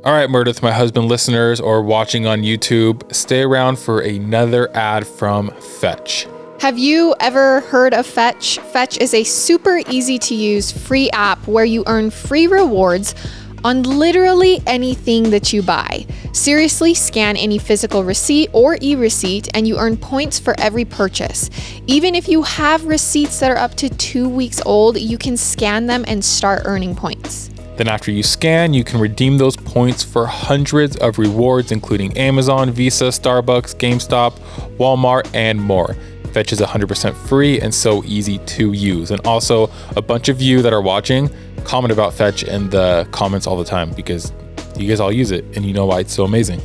All right, Murder with My Husband listeners or watching on YouTube, stay around for another ad from Fetch. Have you ever heard of Fetch? Fetch is a super easy to use free app where you earn free rewards on literally anything that you buy. Seriously, scan any physical receipt or e-receipt and you earn points for every purchase. Even if you have receipts that are up to 2 weeks old, you can scan them and start earning points. Then after you scan, you can redeem those points for hundreds of rewards, including Amazon, Visa, Starbucks, GameStop, Walmart, and more. Fetch is 100% free and so easy to use. And also, a bunch of you that are watching comment about Fetch in the comments all the time because you guys all use it and you know why it's so amazing.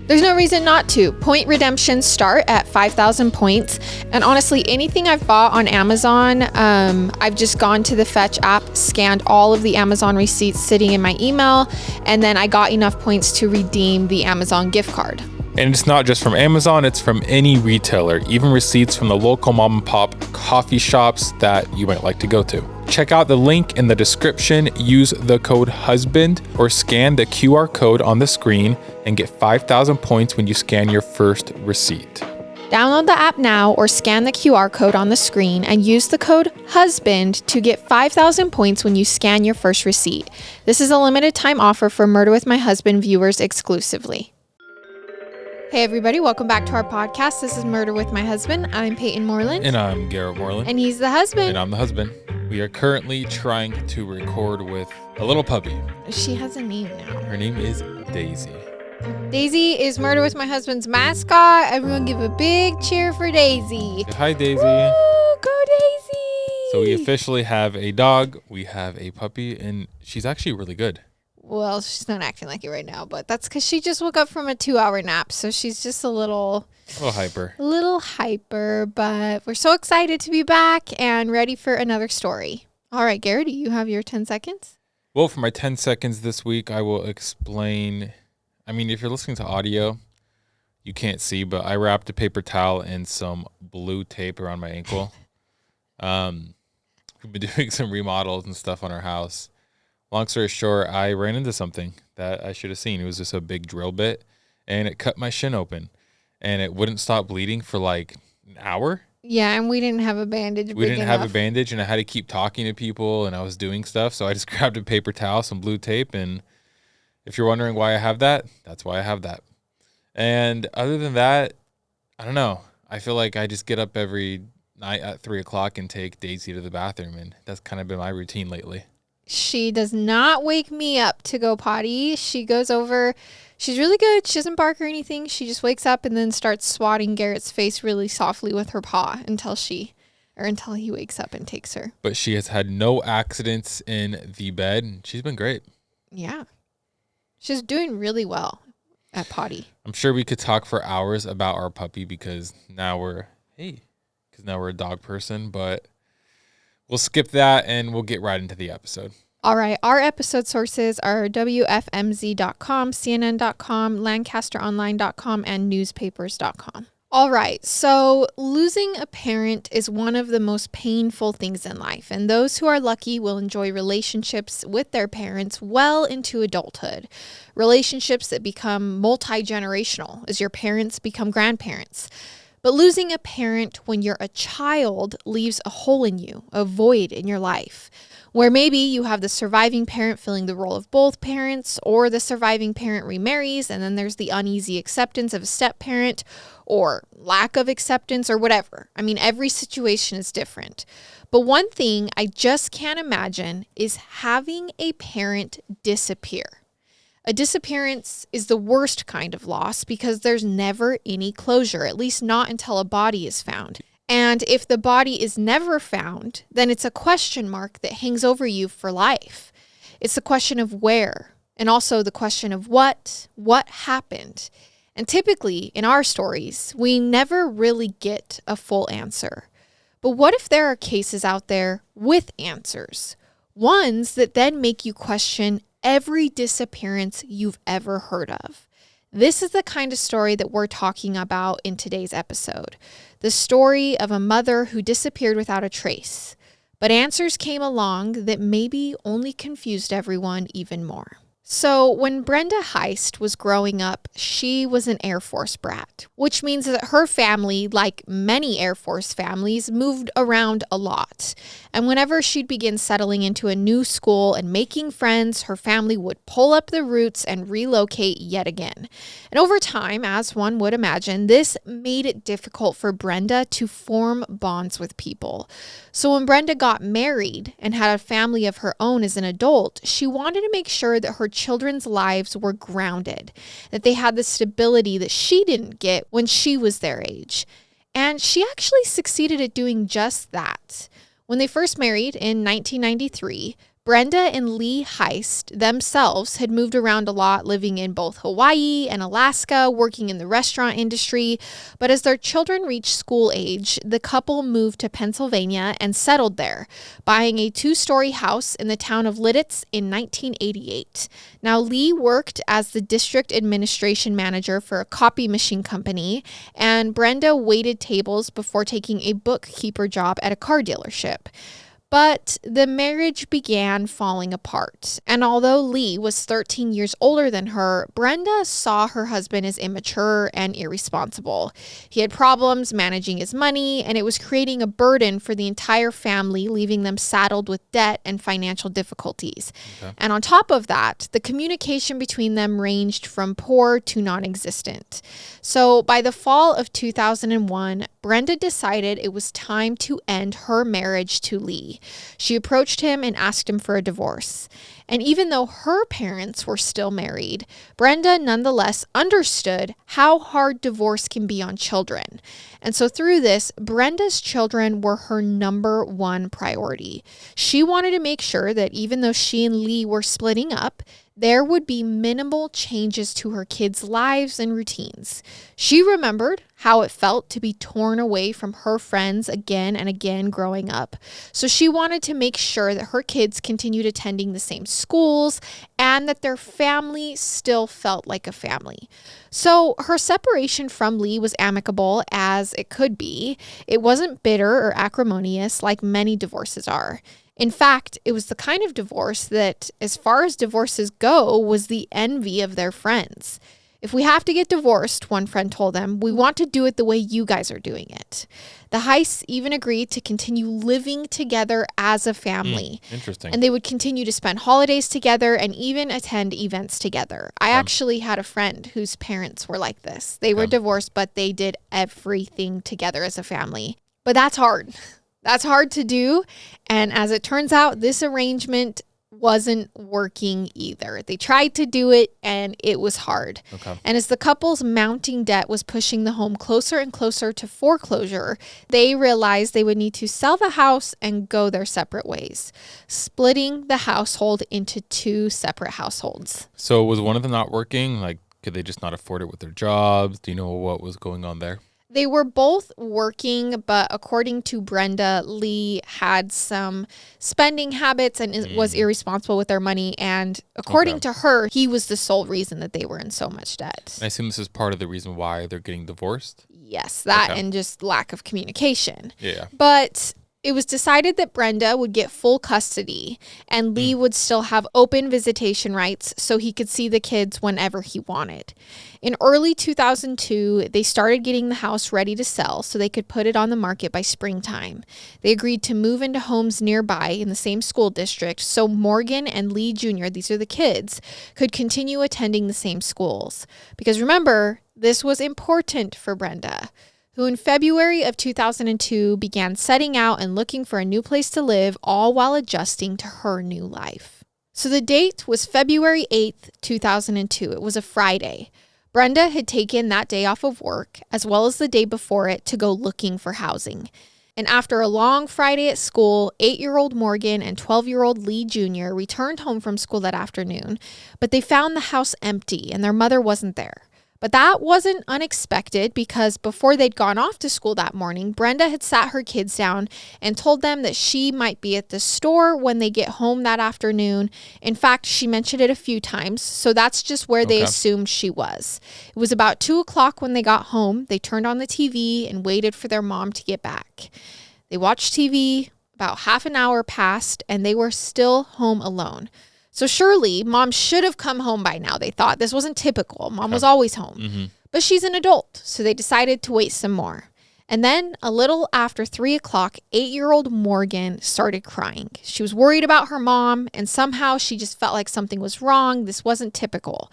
There's no reason not to. Point redemptions start at 5,000 points. And honestly, anything I've bought on Amazon, I've just gone to the Fetch app, scanned all of the Amazon receipts sitting in my email, and then I got enough points to redeem the Amazon gift card. And it's not just from Amazon, it's from any retailer, even receipts from the local mom and pop coffee shops that you might like to go to. Check out the link in the description, use the code HUSBAND or scan the QR code on the screen and get 5,000 points when you scan your first receipt. Download the app now or scan the QR code on the screen and use the code HUSBAND to get 5,000 points when you scan your first receipt. This is a limited time offer for Murder with My Husband viewers exclusively. Hey everybody, welcome back to our podcast. This is Murder with My Husband. I'm Payton Moreland. And I'm Garrett Moreland. And he's the husband. And I'm the husband. We are currently trying to record with a little puppy. She has a name now. Her name is Daisy. Daisy is Murder with My Husband's mascot. Everyone give a big cheer for Daisy. Hi, Daisy. Woo, go Daisy. So we officially have a dog. We have a puppy, and she's actually really good. Well, she's not acting like it right now, but that's because she just woke up from a 2-hour nap. So she's just a little hyper. But we're so excited to be back and ready for another story. All right, Gary, do you have your 10 seconds? Well, for my 10 seconds this week, I will explain. I mean, if you're listening to audio, you can't see, but I wrapped a paper towel and some blue tape around my ankle. We've been doing some remodels and stuff on our house. Long story short, I ran into something that I should have seen. It was just a big drill bit, and it cut my shin open, and it wouldn't stop bleeding for like an hour. Yeah, and we didn't have a bandage. We didn't have a bandage, and I had to keep talking to people, and I was doing stuff, so I just grabbed a paper towel, some blue tape, and if you're wondering why I have that, that's why I have that. And other than that, I don't know. I feel like I just get up every night at 3 o'clock and take Daisy to the bathroom, and that's kind of been my routine lately. She does not wake me up to go potty. She goes over. She's really good. She doesn't bark or anything. She just wakes up and then starts swatting Garrett's face really softly with her paw until he wakes up and takes her. But she has had no accidents in the bed, and she's been great. Yeah. She's doing really well at potty. I'm sure we could talk for hours about our puppy because now we're a dog person, but we'll skip that and we'll get right into the episode. All right. Our episode sources are WFMZ.com, CNN.com, LancasterOnline.com, and newspapers.com. All right. So losing a parent is one of the most painful things in life. And those who are lucky will enjoy relationships with their parents well into adulthood. Relationships that become multi-generational as your parents become grandparents. But losing a parent when you're a child leaves a hole in you, a void in your life, where maybe you have the surviving parent filling the role of both parents, or the surviving parent remarries, and then there's the uneasy acceptance of a step-parent, or lack of acceptance, or whatever. I mean, every situation is different. But one thing I just can't imagine is having a parent disappear. A disappearance is the worst kind of loss because there's never any closure, at least not until a body is found. And if the body is never found, then it's a question mark that hangs over you for life. It's the question of where, and also the question of what happened. And typically in our stories, we never really get a full answer. But what if there are cases out there with answers? Ones that then make you question every disappearance you've ever heard of. This is the kind of story that we're talking about in today's episode. The story of a mother who disappeared without a trace. But answers came along that maybe only confused everyone even more. So when Brenda Heist was growing up, she was an Air Force brat, which means that her family, like many Air Force families, moved around a lot. And whenever she'd begin settling into a new school and making friends, her family would pull up the roots and relocate yet again. And over time, as one would imagine, this made it difficult for Brenda to form bonds with people. So when Brenda got married and had a family of her own as an adult, she wanted to make sure that her children's lives were grounded, that they had the stability that she didn't get when she was their age. And she actually succeeded at doing just that. When they first married in 1993, Brenda and Lee Heist themselves had moved around a lot, living in both Hawaii and Alaska, working in the restaurant industry. But as their children reached school age, the couple moved to Pennsylvania and settled there, buying a 2-story house in the town of Lidditz in 1988. Now, Lee worked as the district administration manager for a copy machine company, and Brenda waited tables before taking a bookkeeper job at a car dealership. But the marriage began falling apart, and although Lee was 13 years older than her, Brenda saw her husband as immature and irresponsible. He had problems managing his money, and it was creating a burden for the entire family, leaving them saddled with debt and financial difficulties. Okay. And on top of that, the communication between them ranged from poor to non-existent. So by the fall of 2001, Brenda decided it was time to end her marriage to Lee. She approached him and asked him for a divorce. And even though her parents were still married, Brenda nonetheless understood how hard divorce can be on children. And so through this, Brenda's children were her number one priority. She wanted to make sure that even though she and Lee were splitting up, there would be minimal changes to her kids' lives and routines. She remembered how it felt to be torn away from her friends again and again growing up. So she wanted to make sure that her kids continued attending the same schools and that their family still felt like a family. So her separation from Lee was amicable as it could be. It wasn't bitter or acrimonious like many divorces are. In fact, it was the kind of divorce that, as far as divorces go, was the envy of their friends. If we have to get divorced, one friend told them, we want to do it the way you guys are doing it. The Heists even agreed to continue living together as a family. Interesting. And they would continue to spend holidays together and even attend events together. I actually had a friend whose parents were like this. They were divorced, but they did everything together as a family. But that's hard. That's hard to do. And as it turns out, this arrangement wasn't working either. They tried to do it and it was hard. Okay. And as the couple's mounting debt was pushing the home closer and closer to foreclosure, they realized they would need to sell the house and go their separate ways, splitting the household into 2 separate households. So was one of them not working? Like, could they just not afford it with their jobs? Do you know what was going on there? They were both working, but according to Brenda, Lee had some spending habits and was irresponsible with their money. And according to her, he was the sole reason that they were in so much debt. I assume this is part of the reason why they're getting divorced? Yes, that and just lack of communication. Yeah. But it was decided that Brenda would get full custody and Lee would still have open visitation rights so he could see the kids whenever he wanted. In early 2002, they started getting the house ready to sell so they could put it on the market by springtime. They agreed to move into homes nearby in the same school district so Morgan and Lee Jr., these are the kids, could continue attending the same schools. Because remember, this was important for Brenda, who in February of 2002 began setting out and looking for a new place to live, all while adjusting to her new life. So the date was February 8th, 2002. It was a Friday. Brenda had taken that day off of work, as well as the day before it, to go looking for housing. And after a long Friday at school, 8-year-old Morgan and 12-year-old Lee Jr. returned home from school that afternoon, but they found the house empty and their mother wasn't there. But that wasn't unexpected because before they'd gone off to school that morning, Brenda had sat her kids down and told them that she might be at the store when they get home that afternoon. In fact, she mentioned it a few times, so that's just where they assumed she was. It was about 2 o'clock when they got home. They turned on the TV and waited for their mom to get back. They watched TV. About half an hour passed and they were still home alone. So surely mom should have come home by now, they thought. This wasn't typical. Mom was always home. But she's an adult, so they decided to wait some more. And then a little after 3 o'clock, 8-year-old Morgan started crying. She was worried about her mom, and somehow she just felt like something was wrong. This wasn't typical.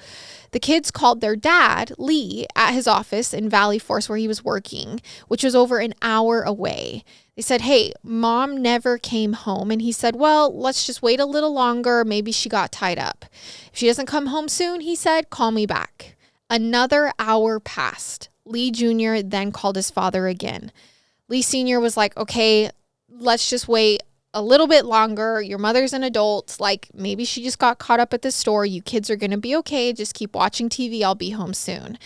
The kids called their dad, Lee, at his office in Valley Forge where he was working, which was over an hour away. They said, hey, mom never came home. And he said, well, let's just wait a little longer. Maybe she got tied up. If she doesn't come home soon, he said, call me back. Another hour passed. Lee Jr. then called his father again. Lee Sr. was like, okay, let's just wait a little bit longer. Your mother's an adult. Like, maybe she just got caught up at the store. You kids are going to be okay. Just keep watching TV. I'll be home soon.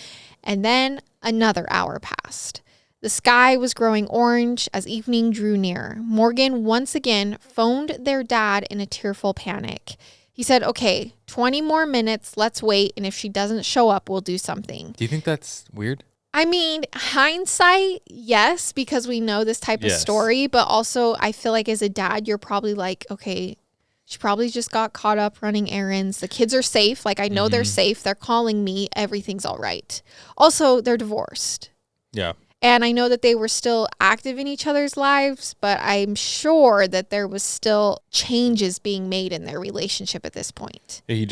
And then another hour passed. The sky was growing orange as evening drew near. Morgan once again phoned their dad in a tearful panic. He said, okay, 20 more minutes. Let's wait. And if she doesn't show up, we'll do something. Do you think that's weird? I mean, hindsight, yes, because we know this type of story. But also, I feel like as a dad, you're probably like, okay, she probably just got caught up running errands. The kids are safe. Like, I know they're safe. They're calling me. Everything's all right. Also, they're divorced. Yeah. And I know that they were still active in each other's lives, but I'm sure that there was still changes being made in their relationship at this point. Yeah,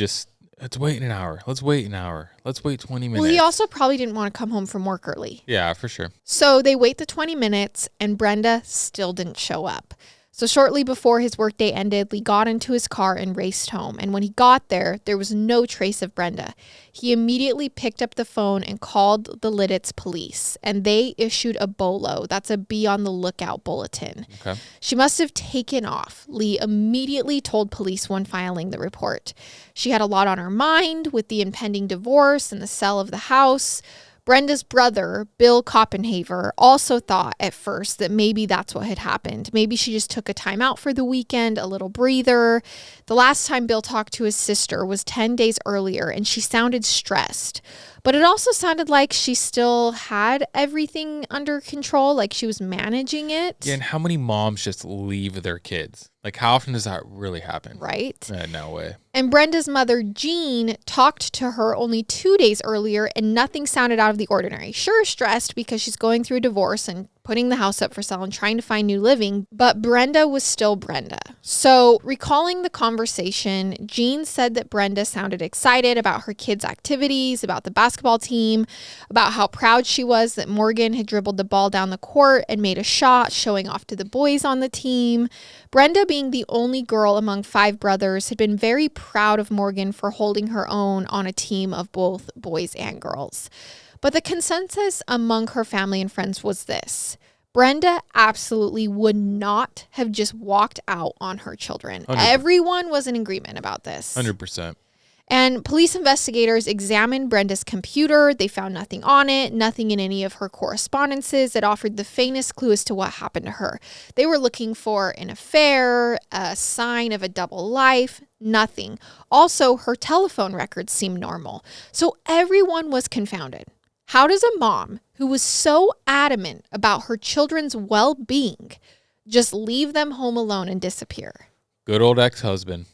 let's wait an hour. Let's wait an hour. Let's wait 20 minutes. Well, he also probably didn't want to come home from work early. Yeah, for sure. So they wait the 20 minutes and Brenda still didn't show up. So shortly before his workday ended, Lee got into his car and raced home. And when he got there was no trace of Brenda. He immediately picked up the phone and called the Lidditz police. And they issued a BOLO. That's a be on the lookout bulletin. Okay. She must have taken off. Lee immediately told police when filing the report. She had a lot on her mind with the impending divorce and the sale of the house. Brenda's brother, Bill Koppenhaver, also thought at first that maybe that's what had happened. Maybe she just took a time out for the weekend, a little breather. The last time Bill talked to his sister was 10 days earlier, and she sounded stressed. But it also sounded like she still had everything under control, like she was managing it. Yeah, and how many moms just leave their kids? Like, how often does that really happen? Right? No way. And Brenda's mother, Jean, talked to her only 2 days earlier, and nothing sounded out of the ordinary. Sure, stressed because she's going through a divorce and putting the house up for sale and trying to find new living, but Brenda was still Brenda. So recalling the conversation, Jean said that Brenda sounded excited about her kids' activities, about the basketball team, about how proud she was that Morgan had dribbled the ball down the court and made a shot, showing off to the boys on the team. Brenda, being the only girl among 5 brothers, had been very proud of Morgan for holding her own on a team of both boys and girls. But the consensus among her family and friends was this: Brenda absolutely would not have just walked out on her children. 100%. Everyone was in agreement about this. 100%. And police investigators examined Brenda's computer. They found nothing on it, nothing in any of her correspondences that offered the faintest clue as to what happened to her. They were looking for an affair, a sign of a double life, nothing. Also, her telephone records seemed normal. So everyone was confounded. How does a mom who was so adamant about her children's well-being just leave them home alone and disappear? Good old ex-husband.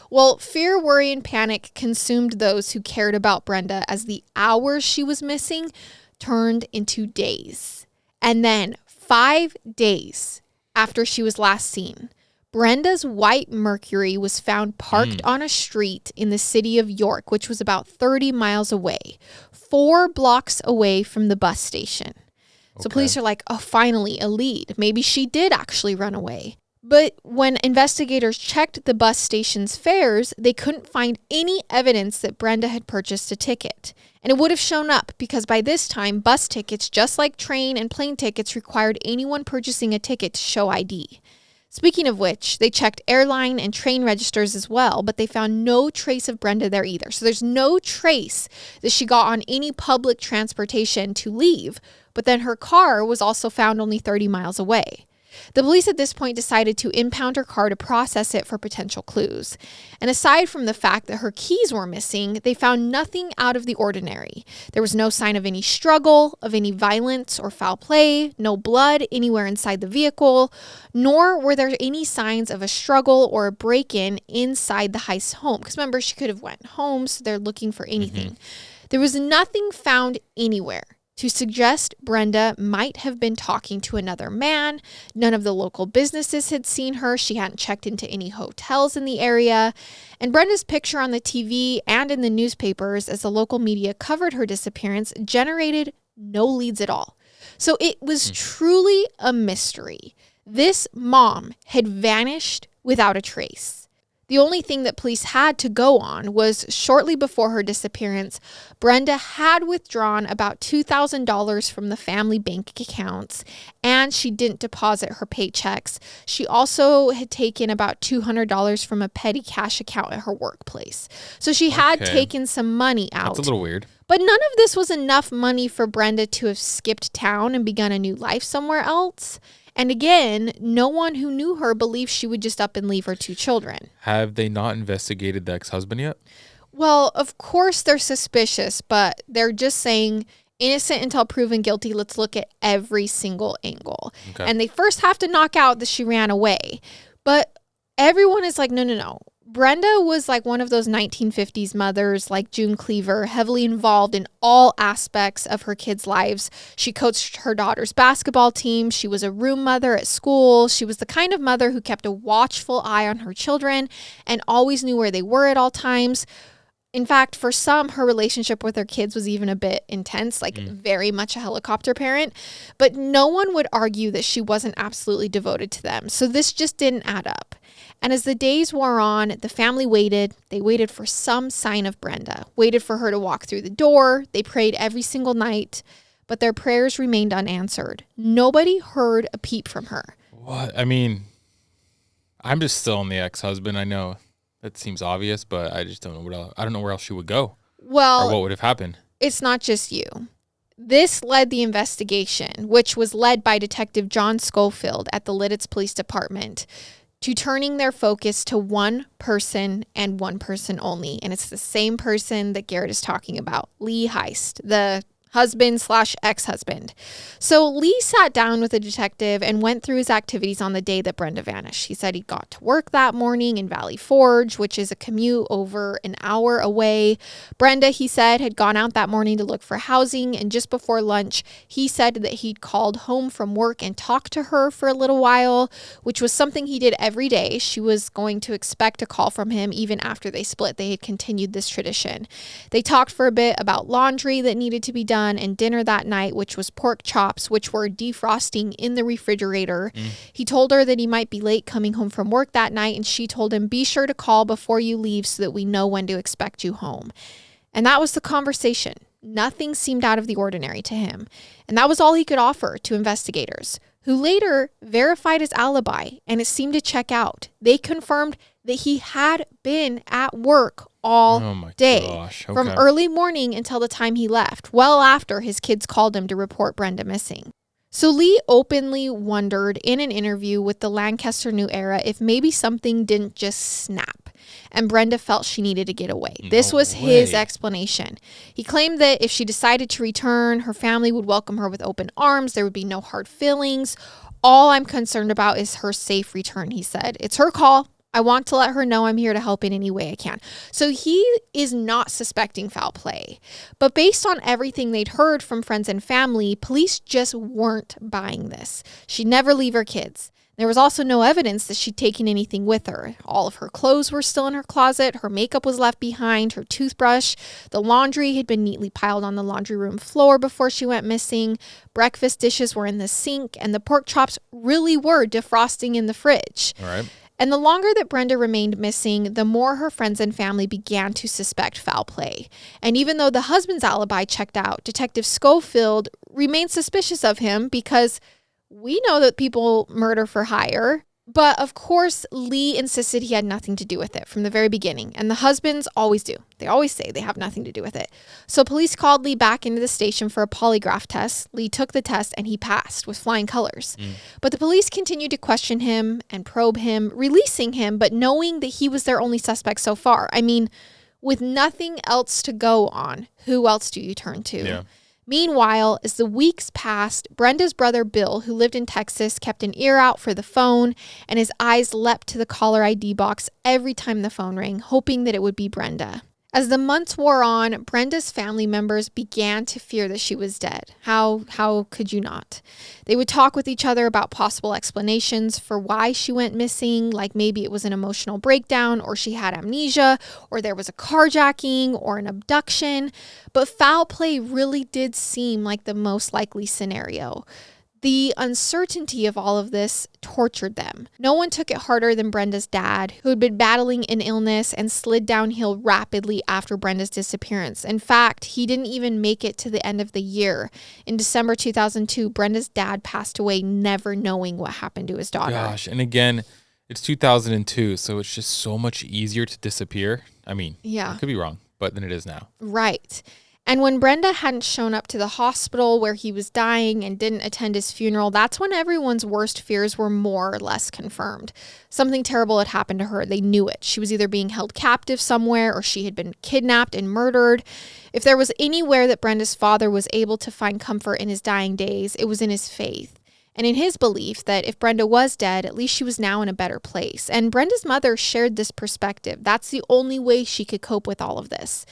Well, fear, worry, and panic consumed those who cared about Brenda as the hours she was missing turned into days. And then 5 days after she was last seen, Brenda's white Mercury was found parked on a street in the city of York, which was about 30 miles away, 4 blocks away from the bus station. So police are like, oh, finally a lead. Maybe she did actually run away. But when investigators checked the bus station's fares, they couldn't find any evidence that Brenda had purchased a ticket. And it would have shown up because by this time, bus tickets, just like train and plane tickets, required anyone purchasing a ticket to show ID. Speaking of which, they checked airline and train registers as well, but they found no trace of Brenda there either. So there's no trace that she got on any public transportation to leave, but then her car was also found only 30 miles away. The police at this point decided to impound her car to process it for potential clues. And aside from the fact that her keys were missing, they found nothing out of the ordinary. There was no sign of any struggle, of any violence or foul play, no blood anywhere inside the vehicle, nor were there any signs of a struggle or a break-in inside the Heist home. Because remember, she could have went home, so they're looking for anything. There was nothing found anywhere to suggest Brenda might have been talking to another man. None of the local businesses had seen her. She hadn't checked into any hotels in the area. And Brenda's picture on the TV and in the newspapers as the local media covered her disappearance generated no leads at all. So it was truly a mystery. This mom had vanished without a trace. The only thing that police had to go on was shortly before her disappearance, Brenda had withdrawn about $2,000 from the family bank accounts, and she didn't deposit her paychecks. She also had taken about $200 from a petty cash account at her workplace. So she had taken some money out. That's a little weird. But none of this was enough money for Brenda to have skipped town and begun a new life somewhere else. And again, no one who knew her believed she would just up and leave her 2 children. Have they not investigated the ex-husband yet? Well, of course they're suspicious, but they're just saying innocent until proven guilty. Let's look at every single angle. Okay. And they first have to knock out that she ran away. But everyone is like, no. Brenda was like one of those 1950s mothers like June Cleaver, heavily involved in all aspects of her kids' lives. She coached her daughter's basketball team. She was a room mother at school. She was the kind of mother who kept a watchful eye on her children and always knew where they were at all times. In fact, for some, her relationship with her kids was even a bit intense, like very much a helicopter parent. But no one would argue that she wasn't absolutely devoted to them. So this just didn't add up. And as the days wore on, the family waited. They waited for some sign of Brenda, waited for her to walk through the door. They prayed every single night, but their prayers remained unanswered. Nobody heard a peep from her. What? I mean, I'm just still on the ex-husband. I know that seems obvious, but I just don't know what else. I don't know where else she would go. Well, or what would have happened. It's not just you. This led the investigation, which was led by Detective John Schofield at the Lidditz Police Department, to turning their focus to one person and one person only. And it's the same person that Garrett is talking about, Lee Heist, the husband/ex-husband. So Lee sat down with the detective and went through his activities on the day that Brenda vanished. He said he got to work that morning in Valley Forge, which is a commute over an hour away. Brenda, he said, had gone out that morning to look for housing, and just before lunch, he said that he'd called home from work and talked to her for a little while, which was something he did every day. She was going to expect a call from him even after they split. They had continued this tradition. They talked for a bit about laundry that needed to be done, and dinner that night, which was pork chops, which were defrosting in the refrigerator. He told her that he might be late coming home from work that night, and she told him, be sure to call before you leave so that we know when to expect you home. And that was the conversation. Nothing seemed out of the ordinary to him. And that was all he could offer to investigators, who later verified his alibi, and it seemed to check out. They confirmed that he had been at work all day, from early morning until the time he left, well after his kids called him to report Brenda missing. So Lee openly wondered in an interview with the Lancaster New Era if maybe something didn't just snap, and Brenda felt she needed to get away. This was his explanation. He claimed that if she decided to return, her family would welcome her with open arms. There would be no hard feelings. All I'm concerned about is her safe return, he said. It's her call. I want to let her know I'm here to help in any way I can. So he is not suspecting foul play. But based on everything they'd heard from friends and family, police just weren't buying this. She'd never leave her kids. There was also no evidence that she'd taken anything with her. All of her clothes were still in her closet. Her makeup was left behind. Her toothbrush. The laundry had been neatly piled on the laundry room floor before she went missing. Breakfast dishes were in the sink. And the pork chops really were defrosting in the fridge. All right. And the longer that Brenda remained missing, the more her friends and family began to suspect foul play. And even though the husband's alibi checked out, Detective Schofield remained suspicious of him because we know that people murder for hire. But of course, Lee insisted he had nothing to do with it from the very beginning. And the husbands always do. They always say they have nothing to do with it. So police called Lee back into the station for a polygraph test. Lee took the test and he passed with flying colors. But the police continued to question him and probe him, releasing him, but knowing that he was their only suspect so far. I mean, with nothing else to go on, who else do you turn to? Yeah. Meanwhile, as the weeks passed, Brenda's brother Bill, who lived in Texas, kept an ear out for the phone, and his eyes leapt to the caller ID box every time the phone rang, hoping that it would be Brenda. As the months wore on, Brenda's family members began to fear that she was dead. How could you not? They would talk with each other about possible explanations for why she went missing, like maybe it was an emotional breakdown, or she had amnesia, or there was a carjacking, or an abduction. But foul play really did seem like the most likely scenario. The uncertainty of all of this tortured them. No one took it harder than Brenda's dad, who had been battling an illness and slid downhill rapidly after Brenda's disappearance. In fact, he didn't even make it to the end of the year. In December 2002, Brenda's dad passed away, never knowing what happened to his daughter. Gosh, and again, it's 2002, so it's just so much easier to disappear. I mean, Yeah. I could be wrong, but than it is now. Right. And when Brenda hadn't shown up to the hospital where he was dying and didn't attend his funeral, that's when everyone's worst fears were more or less confirmed. Something terrible had happened to her. They knew it. She was either being held captive somewhere or she had been kidnapped and murdered. If there was anywhere that Brenda's father was able to find comfort in his dying days, it was in his faith. And in his belief that if Brenda was dead, at least she was now in a better place. And Brenda's mother shared this perspective. That's the only way she could cope with all of this.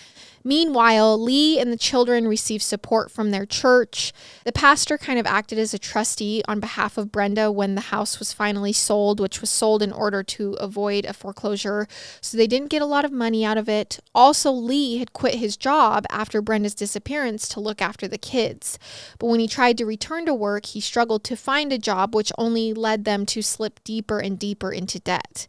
Meanwhile, Lee and the children received support from their church. The pastor kind of acted as a trustee on behalf of Brenda when the house was finally sold, which was sold in order to avoid a foreclosure. So they didn't get a lot of money out of it. Also, Lee had quit his job after Brenda's disappearance to look after the kids. But when he tried to return to work, he struggled to find a job, which only led them to slip deeper and deeper into debt.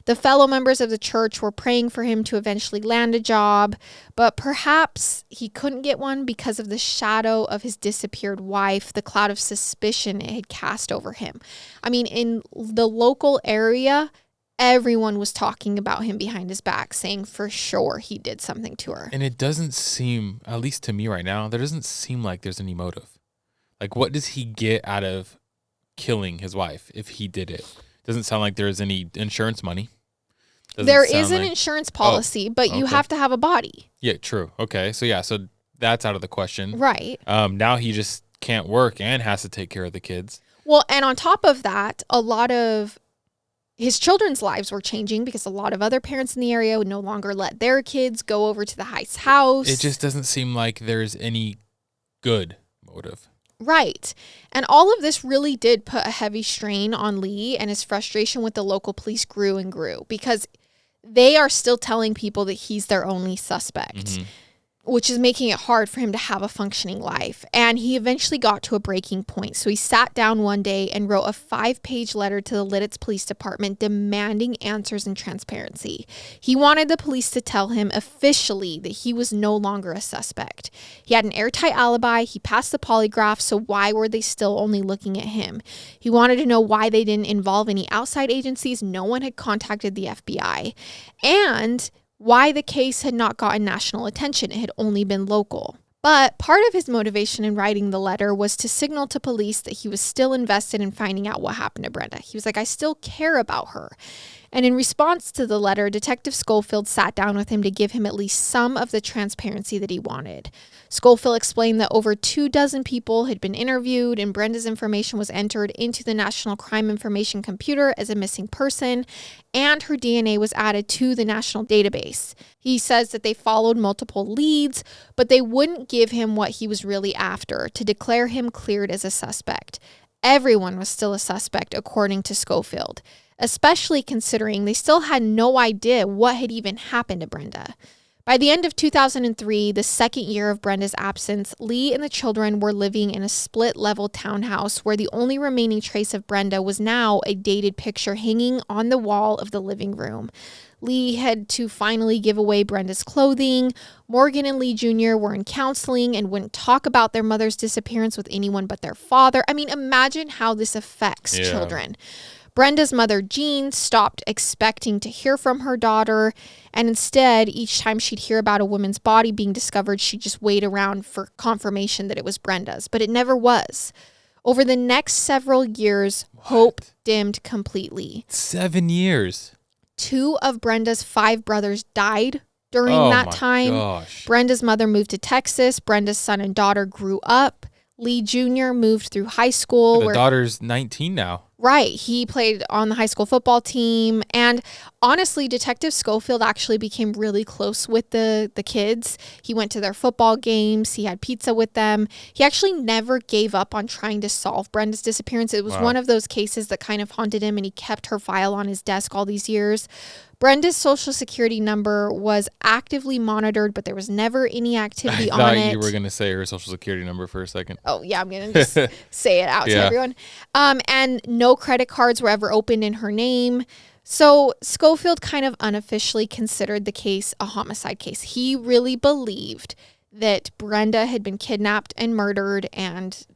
The fellow members of the church were praying for him to eventually land a job, but perhaps he couldn't get one because of the shadow of his disappeared wife, the cloud of suspicion it had cast over him. I mean, in the local area, everyone was talking about him behind his back, saying for sure he did something to her. And it doesn't seem, at least to me right now, there doesn't seem like there's any motive. Like, what does he get out of killing his wife if he did it? Doesn't sound like there's any insurance money. There is an insurance policy, but you have to have a body. Yeah, true. Okay. So that's out of the question. Right. Now he just can't work and has to take care of the kids. Well, and on top of that, a lot of his children's lives were changing because a lot of other parents in the area would no longer let their kids go over to the Heist house. It just doesn't seem like there's any good motive. Right. And all of this really did put a heavy strain on Lee, and his frustration with the local police grew and grew because they are still telling people that he's their only suspect, which is making it hard for him to have a functioning life. And he eventually got to a breaking point. So he sat down one day and wrote a 5-page letter to the Lidditz Police Department demanding answers and transparency. He wanted the police to tell him officially that he was no longer a suspect. He had an airtight alibi. He passed the polygraph. So why were they still only looking at him? He wanted to know why they didn't involve any outside agencies. No one had contacted the FBI. And why the case had not gotten national attention. It had only been local. But part of his motivation in writing the letter was to signal to police that he was still invested in finding out what happened to Brenda. He was like, I still care about her. And in response to the letter, Detective Schofield sat down with him to give him at least some of the transparency that he wanted. Schofield explained that over 24 people had been interviewed and Brenda's information was entered into the National Crime Information Computer as a missing person, and her DNA was added to the national database. He says that they followed multiple leads, but they wouldn't give him what he was really after, to declare him cleared as a suspect. Everyone was still a suspect, according to Schofield, especially considering they still had no idea what had even happened to Brenda. By the end of 2003, the second year of Brenda's absence, Lee and the children were living in a split-level townhouse where the only remaining trace of Brenda was now a dated picture hanging on the wall of the living room. Lee had to finally give away Brenda's clothing. Morgan and Lee Jr. were in counseling and wouldn't talk about their mother's disappearance with anyone but their father. I mean, imagine how this affects children. Brenda's mother, Jean, stopped expecting to hear from her daughter, and instead, each time she'd hear about a woman's body being discovered, she'd just wait around for confirmation that it was Brenda's, but it never was. Over the next several years, hope dimmed completely. 7 years. 2 of Brenda's 5 brothers died during that time. Gosh. Brenda's mother moved to Texas. Brenda's son and daughter grew up. Lee Jr. moved through high school. The daughter's 19 now. Right. He played on the high school football team. And honestly, Detective Schofield actually became really close with the kids. He went to their football games. He had pizza with them. He actually never gave up on trying to solve Brenda's disappearance. It was one of those cases that kind of haunted him, and he kept her file on his desk all these years. Brenda's social security number was actively monitored, but there was never any activity on it. I thought you were going to say her social security number for a second. Oh, yeah, I'm going to just say it out to everyone. And no credit cards were ever opened in her name. So Schofield kind of unofficially considered the case a homicide case. He really believed that Brenda had been kidnapped and murdered, and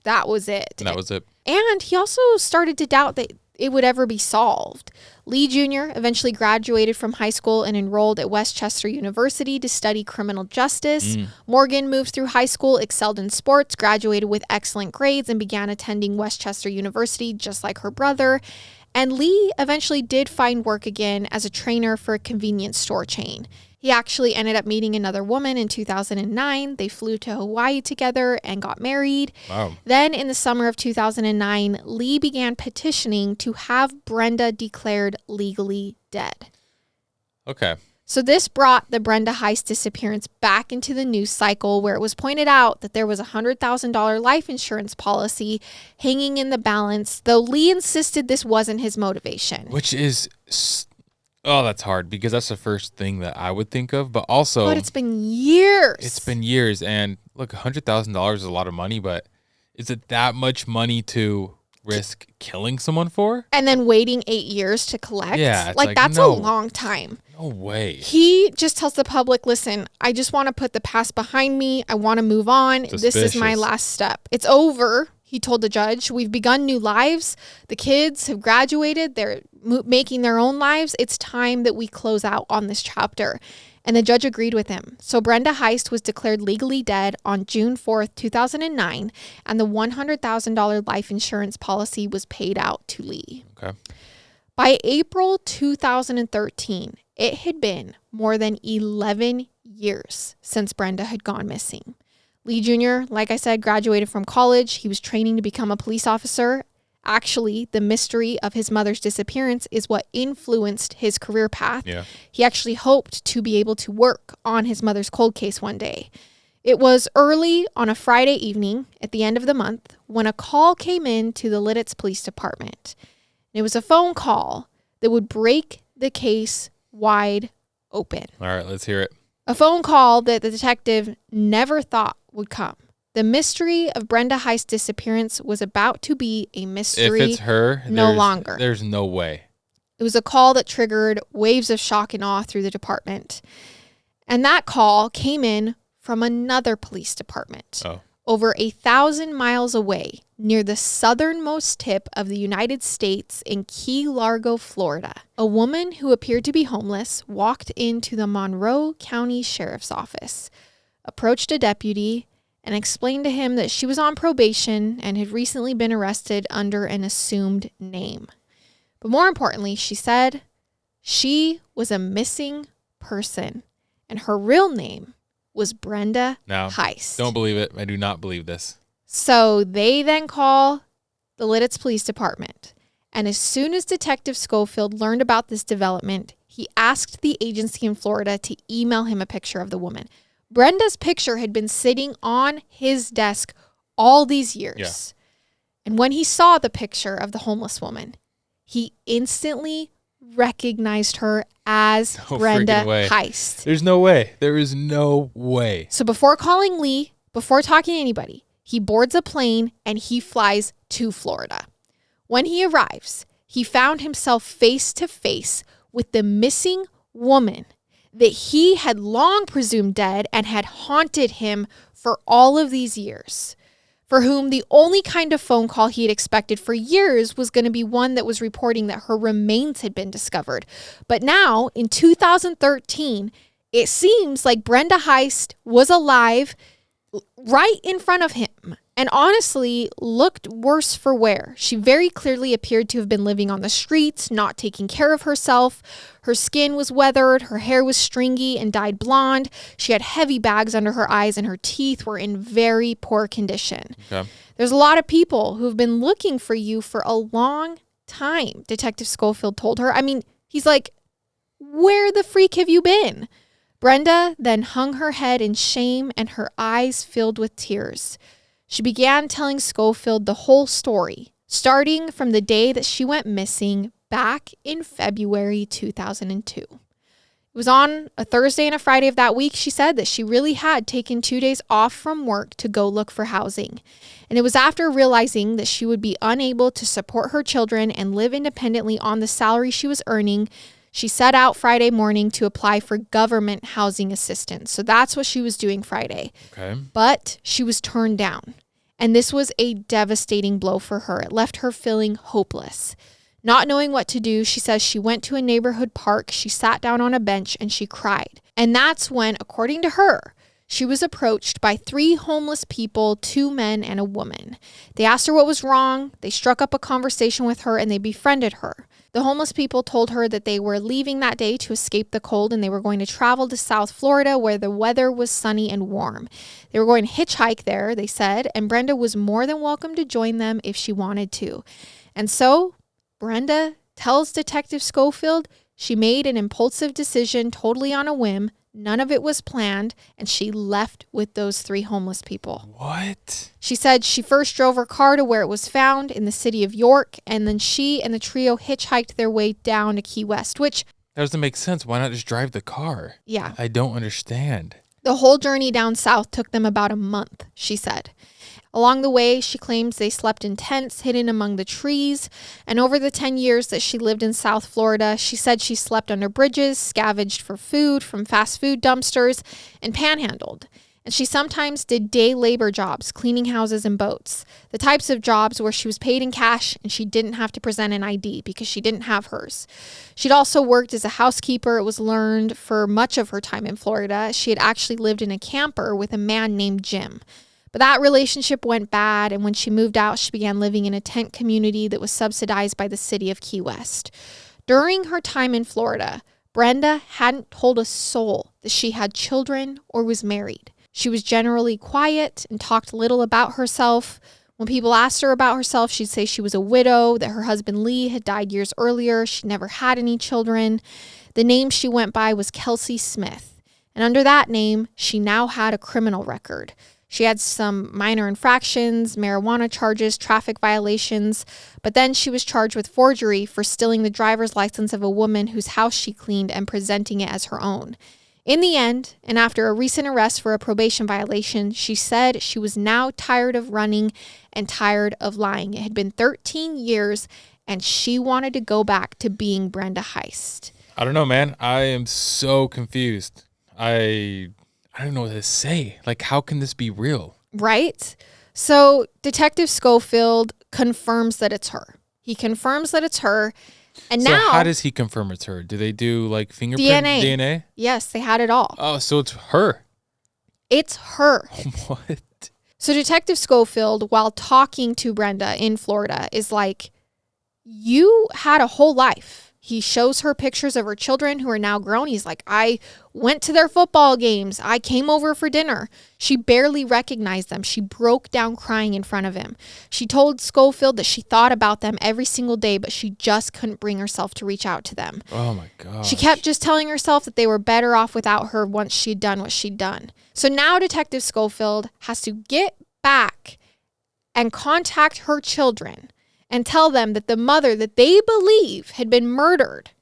that was it. That was it. And he also started to doubt that it would ever be solved. Lee Jr. eventually graduated from high school and enrolled at Westchester University to study criminal justice. Morgan moved through high school, excelled in sports, graduated with excellent grades, and began attending Westchester University just like her brother. And Lee eventually did find work again as a trainer for a convenience store chain. He actually ended up meeting another woman in 2009. They flew to Hawaii together and got married. Wow. Then in the summer of 2009, Lee began petitioning to have Brenda declared legally dead. Okay. So this brought the Brenda Heist disappearance back into the news cycle, where it was pointed out that there was a $100,000 life insurance policy hanging in the balance, though Lee insisted this wasn't his motivation. Which is... that's hard, because that's the first thing that I would think of. But also... But it's been years. It's been years. And look, $100,000 is a lot of money, but is it that much money to risk killing someone for? And then waiting 8 years to collect? Yeah. It's like that's a long time. No way. He just tells the public, listen, I just want to put the past behind me. I want to move on. Suspicious. This is my last step. It's over. He told the judge, we've begun new lives. The kids have graduated. They're making their own lives. It's time that we close out on this chapter. And the judge agreed with him. So Brenda Heist was declared legally dead on June 4th, 2009, and the $100,000 life insurance policy was paid out to Lee. Okay. By April 2013, it had been more than 11 years since Brenda had gone missing. Lee Jr., like I said, graduated from college. He was training to become a police officer. Actually, the mystery of his mother's disappearance is what influenced his career path. Yeah. He actually hoped to be able to work on his mother's cold case one day. It was early on a Friday evening at the end of the month when a call came in to the Lidditz Police Department. It was a phone call that would break the case wide open. All right, let's hear it. A phone call that the detective never thought would come. The mystery of Brenda Heist's disappearance was about to be a mystery. If it's her, no longer. There's no way. It was a call that triggered waves of shock and awe through the department. And that call came in from another police department. Over 1,000 miles away, near the southernmost tip of the United States in Key Largo, Florida. A woman who appeared to be homeless walked into the Monroe County Sheriff's Office, approached a deputy, and explained to him that she was on probation and had recently been arrested under an assumed name. But more importantly, she said she was a missing person, and her real name was Brenda Heist. Don't believe it. I do not believe this. So they then call the Lidditz Police Department. And as soon as Detective Schofield learned about this development, he asked the agency in Florida to email him a picture of the woman. Brenda's picture had been sitting on his desk all these years. Yeah. And when he saw the picture of the homeless woman, he instantly recognized her as Brenda Heist. There's no way. There is no way. So before calling Lee, before talking to anybody, he boards a plane and he flies to Florida. When he arrives, he found himself face to face with the missing woman that he had long presumed dead and had haunted him for all of these years. for whom the only kind of phone call he had expected for years was going to be one that was reporting that her remains had been discovered. But now, in 2013, it seems like Brenda Heist was alive right in front of him, and honestly looked worse for wear. She very clearly appeared to have been living on the streets, not taking care of herself. Her skin was weathered, her hair was stringy and dyed blonde. She had heavy bags under her eyes, and her teeth were in very poor condition. Okay. There's a lot of people who've been looking for you for a long time, Detective Schofield told her. I mean, he's like, where the freak have you been? Brenda then hung her head in shame and her eyes filled with tears. She began telling Schofield the whole story, starting from the day that she went missing back in February 2002. It was on a Thursday and a Friday of that week, she said, that she really had taken 2 days off from work to go look for housing. And it was after realizing that she would be unable to support her children and live independently on the salary she was earning, she set out Friday morning to apply for government housing assistance. So that's what she was doing Friday. Okay. But she was turned down. And this was a devastating blow for her. It left her feeling hopeless. Not knowing what to do, she says she went to a neighborhood park, she sat down on a bench, and she cried. And that's when, according to her, she was approached by 3 homeless people, 2 men and a woman. They asked her what was wrong, they struck up a conversation with her, and they befriended her. The homeless people told her that they were leaving that day to escape the cold and they were going to travel to South Florida where the weather was sunny and warm. They were going to hitchhike there, they said, and Brenda was more than welcome to join them if she wanted to. And so Brenda tells Detective Schofield she made an impulsive decision totally on a whim. None of it was planned, and she left with those 3 homeless people. What? She said she first drove her car to where it was found in the city of York, and then she and the trio hitchhiked their way down to Key West, which... That doesn't make sense. Why not just drive the car? Yeah. I don't understand. The whole journey down south took them about a month, she said. Along the way, she claims they slept in tents hidden among the trees. And over the 10 years that she lived in South Florida, she said she slept under bridges, scavenged for food from fast food dumpsters, and panhandled. And she sometimes did day labor jobs, cleaning houses and boats. The types of jobs where she was paid in cash and she didn't have to present an ID because she didn't have hers. She'd also worked as a housekeeper, it was learned, for much of her time in Florida. She had actually lived in a camper with a man named Jim. But that relationship went bad, and when she moved out, she began living in a tent community that was subsidized by the city of Key West. During her time in Florida, Brenda hadn't told a soul that she had children or was married. She was generally quiet and talked little about herself. When people asked her about herself, she'd say she was a widow, that her husband Lee had died years earlier, she never had any children. The name she went by was Kelsey Smith, and under that name, she now had a criminal record. She had some minor infractions, marijuana charges, traffic violations, but then she was charged with forgery for stealing the driver's license of a woman whose house she cleaned and presenting it as her own. In the end, and after a recent arrest for a probation violation, she said she was now tired of running and tired of lying. It had been 13 years, and she wanted to go back to being Brenda Heist. I don't know, man. I am so confused. I don't know what to say. Like, how can this be real? Right? So Detective Schofield confirms that it's her. He confirms that it's her. And now... So how does he confirm it's her? Do they do, like, fingerprint DNA? Yes, they had it all. Oh, so it's her. It's her. What? So Detective Schofield, while talking to Brenda in Florida, is like, you had a whole life. He shows her pictures of her children who are now grown. He's like, I went to their football games. I came over for dinner. She barely recognized them. She broke down crying in front of him. She told Schofield that she thought about them every single day, but she just couldn't bring herself to reach out to them. Oh my God. She kept just telling herself that they were better off without her once she'd done what she'd done. So now Detective Schofield has to get back and contact her children and tell them that the mother that they believe had been murdered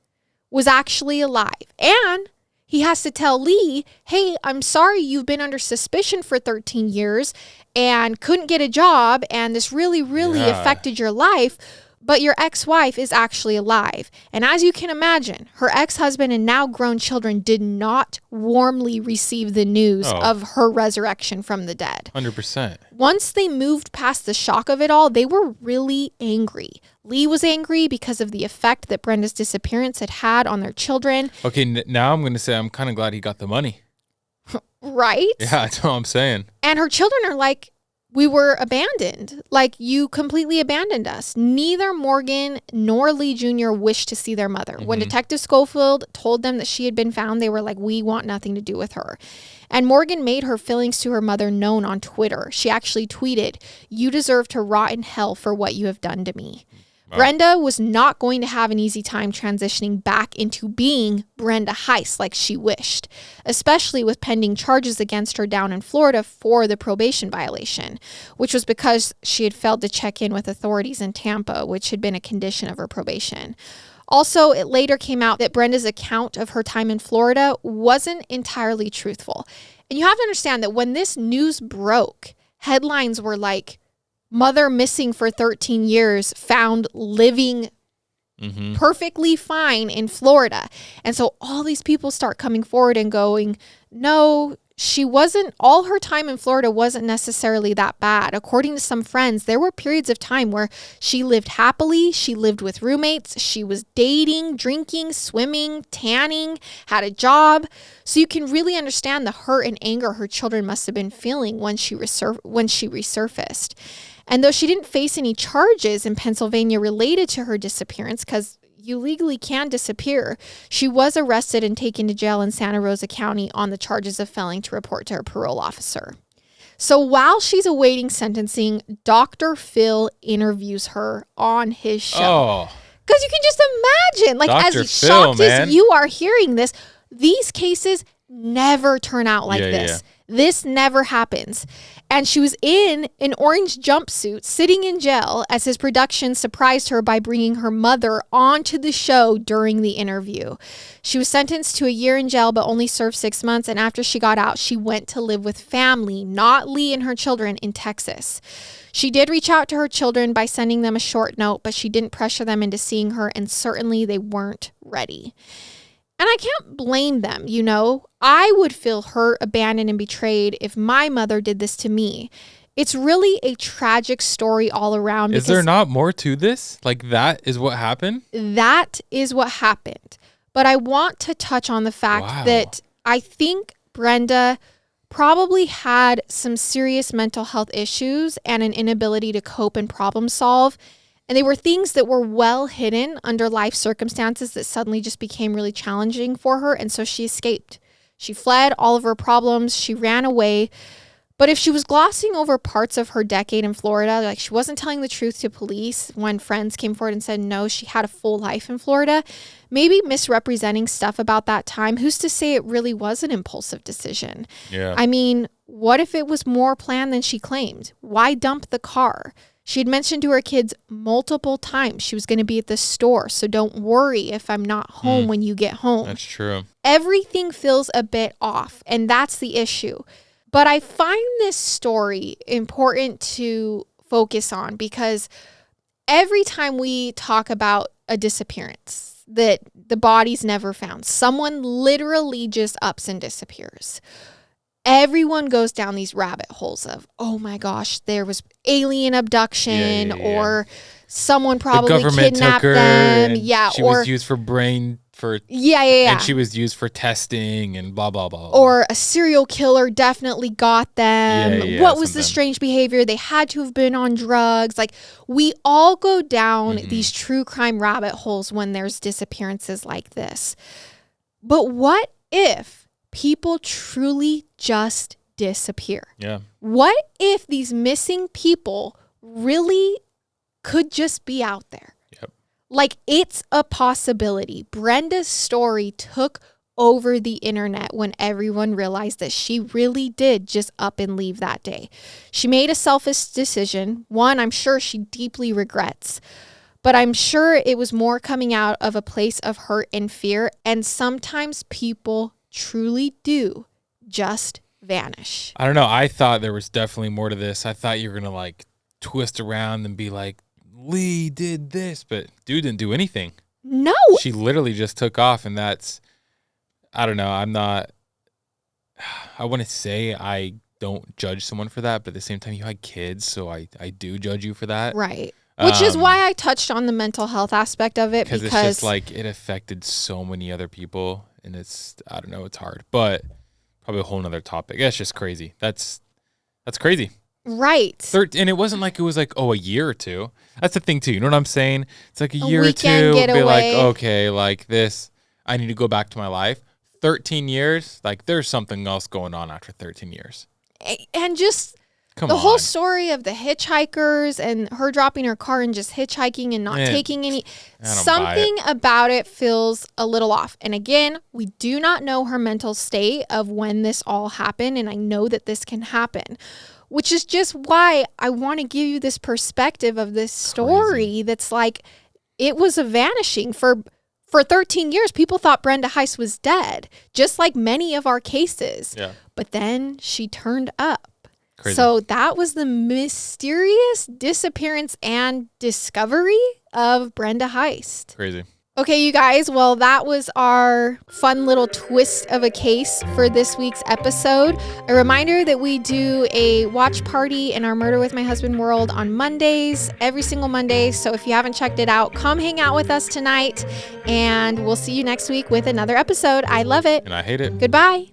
was actually alive. And he has to tell Lee, hey, I'm sorry you've been under suspicion for 13 years and couldn't get a job, and this really, really affected your life. But your ex-wife is actually alive. And as you can imagine, her ex-husband and now grown children did not warmly receive the news of her resurrection from the dead. 100%. Once they moved past the shock of it all, they were really angry. Lee was angry because of the effect that Brenda's disappearance had had on their children. Okay, now I'm going to say I'm kind of glad he got the money. Right? Yeah, that's what I'm saying. And her children are like, we were abandoned. Like, you completely abandoned us. Neither Morgan nor Lee Jr. wished to see their mother. When Detective Schofield told them that she had been found, they were like, we want nothing to do with her. And Morgan made her feelings to her mother known on Twitter. She actually tweeted, "You deserve to rot in hell for what you have done to me." Wow. Brenda was not going to have an easy time transitioning back into being Brenda Heist like she wished, especially with pending charges against her down in Florida for the probation violation, which was because she had failed to check in with authorities in Tampa, which had been a condition of her probation. Also, it later came out that Brenda's account of her time in Florida wasn't entirely truthful. And you have to understand that when this news broke, headlines were like, "Mother missing for 13 years, found living perfectly fine in Florida." And so all these people start coming forward and going, no, she wasn't, all her time in Florida wasn't necessarily that bad. According to some friends, there were periods of time where she lived happily, she lived with roommates, she was dating, drinking, swimming, tanning, had a job. So you can really understand the hurt and anger her children must have been feeling when she resurfaced. And though she didn't face any charges in Pennsylvania related to her disappearance, because you legally can disappear, she was arrested and taken to jail in Santa Rosa County on the charges of failing to report to her parole officer. So while she's awaiting sentencing, Dr. Phil interviews her on his show. Because you can just imagine, like, Dr. as Phil, shocked man. as you are hearing this, these cases never turn out like this. Yeah. This never happens. And she was in an orange jumpsuit sitting in jail as his production surprised her by bringing her mother onto the show during the interview. She was sentenced to a year in jail but only served 6 months. And after she got out, she went to live with family, not Lee and her children, in Texas. She did reach out to her children by sending them a short note, but she didn't pressure them into seeing her, and certainly they weren't ready. And I can't blame them, you know. I would feel hurt, abandoned, and betrayed if my mother did this to me. It's really a tragic story all around. Is there not more to this? Like, that is what happened? That is what happened. But I want to touch on the fact that I think Brenda probably had some serious mental health issues and an inability to cope and problem solve. And they were things that were well hidden under life circumstances that suddenly just became really challenging for her. And so she escaped. She fled all of her problems. She ran away. But if she was glossing over parts of her decade in Florida, like she wasn't telling the truth to police when friends came forward and said, no, she had a full life in Florida, maybe misrepresenting stuff about that time, who's to say it really was an impulsive decision? Yeah. I mean, what if it was more planned than she claimed? Why dump the car? She had mentioned to her kids multiple times she was going to be at the store, so don't worry if I'm not home when you get home. That's true. Everything feels a bit off, and that's the issue. But I find this story important to focus on because every time we talk about a disappearance, that the body's never found, someone literally just ups and disappears. Everyone goes down these rabbit holes of, oh my gosh, there was alien abduction or someone probably kidnapped them. She was used for brain and she was used for testing and blah, blah, blah. Or a serial killer definitely got them. What was the strange behavior? They had to have been on drugs. Like, we all go down these true crime rabbit holes when there's disappearances like this. But what if people truly just disappear? Yeah. What if these missing people really could just be out there? Yep. Like, it's a possibility. Brenda's story took over the internet when everyone realized that she really did just up and leave that day. She made a selfish decision, one I'm sure she deeply regrets, but I'm sure it was more coming out of a place of hurt and fear, and sometimes people truly do just vanish. I don't know. I thought there was definitely more to this. I thought you were going to like twist around and be like, Lee did this, but dude didn't do anything. No. She literally just took off, and that's, I don't know. I want to say I don't judge someone for that, but at the same time, you had kids, so I do judge you for that. Right. Which is why I touched on the mental health aspect of it, because it's just like it affected so many other people, and it's, I don't know, it's hard, but probably a whole nother topic. That's just crazy. That's crazy. Right. And it wasn't like it was like, a year or two. That's the thing too. You know what I'm saying? It's like a year or weekend two. getaway. Be like, okay, like this, I need to go back to my life. 13 years, like there's something else going on after 13 years. And just the whole story of the hitchhikers and her dropping her car and just hitchhiking and not taking any, something about it feels a little off. And again, we do not know her mental state of when this all happened. And I know that this can happen, which is just why I want to give you this perspective of this story. That's like, it was a vanishing for 13 years. People thought Brenda Heist was dead, just like many of our cases. Yeah. But then she turned up. Crazy. So that was the mysterious disappearance and discovery of Brenda Heist. Crazy. Okay, you guys. Well, that was our fun little twist of a case for this week's episode. A reminder that we do a watch party in our Murder with My Husband world on Mondays, every single Monday. So if you haven't checked it out, come hang out with us tonight, and we'll see you next week with another episode. I love it. And I hate it. Goodbye.